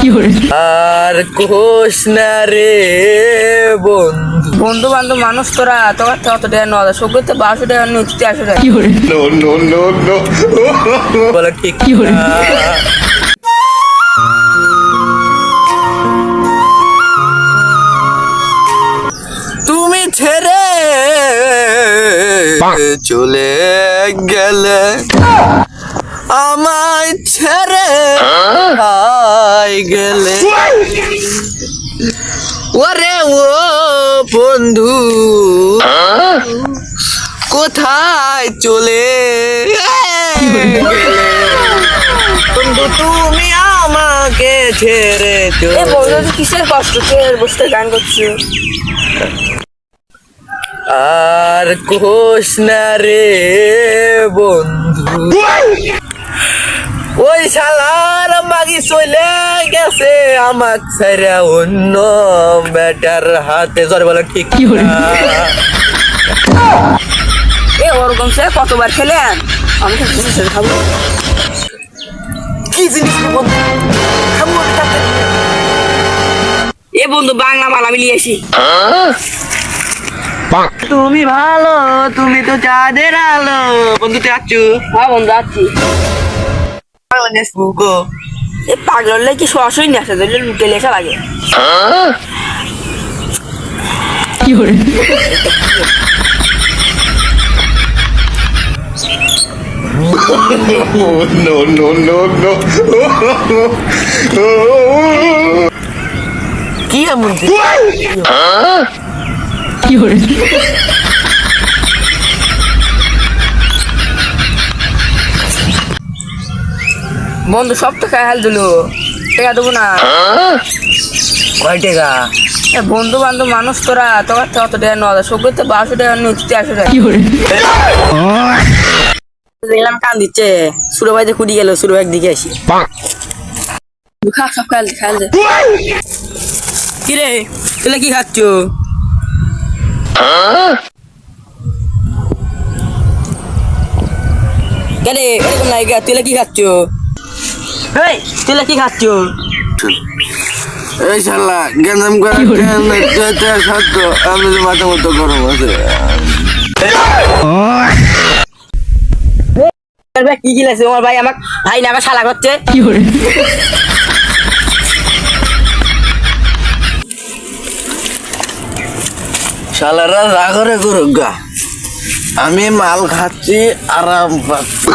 আর কোষ না রে বন্ধু। বন্ধু বান্ধব মানুষ তোরা তোমার তো অত টাকা নেওয়া যায় সব করতে 1200 টাকা নিচ্ছি 300 টাকা বলো ঠিক না। তুমি ছেড়ে চলে গেলে আমায় ছেড়ে গেলে ওরে ও বন্ধু কোথায় চলে গেলে বন্ধু তুমি আমাকে ছেড়ে চলে। এই বন্ধু কিসের কষ্ট তোর বসতে গান করছিস আর কোষ না রে বন্ধু। ওই শালার মাগি চলে গেছে আমাক ছেড়ে অন্য বেটার হাতে জোরে বলো ঠিক না। এ ওরকম সে কতবার খেলেন আমি তো কিছু খাবো কি জিনিস বন্ধু খাবো তাতে। এ বন্ধু বাংলা মাল আমি নিয়ে আসি তুমি ভালো তুমি তো চাঁদের আলো বন্ধু তুই আছো। হ্যাঁ বন্ধু আছি গো এই পাগল কি সরাসরি নিয়ে আসে ধরলে লুটে লেখা লাগে কি এমন বন্ধু সব তো খাই হাল দিল টাকা দেবো না কয় টাকা? এ বন্ধু বান্ধব মানুষ তোরা তোমার তো অত টাকা নেওয়া যায় সব করতে 1200 টাকা নিচ্ছি 300 টাকা দেখলাম কান দিচ্ছে সুরো ভাই কুড়ি গেল সুরো ভাই দিকে আসি খা সব খাইল খাইল কিরে তুলে কি খাচ্ছ কেন এরকম নাই তুলে কি খাচ্ছ এই তুলে কি খাচ্ছ এই শালা গেন্দাম করে সত্য আমি তো মাথা মতো গরম আছে। কি গিলাছে আমার ভাই আমাকে ভাই না শালা করছে শালারা রাগরে করুক গা আমি মাল খাচ্ছি আরাম পাচ্ছি।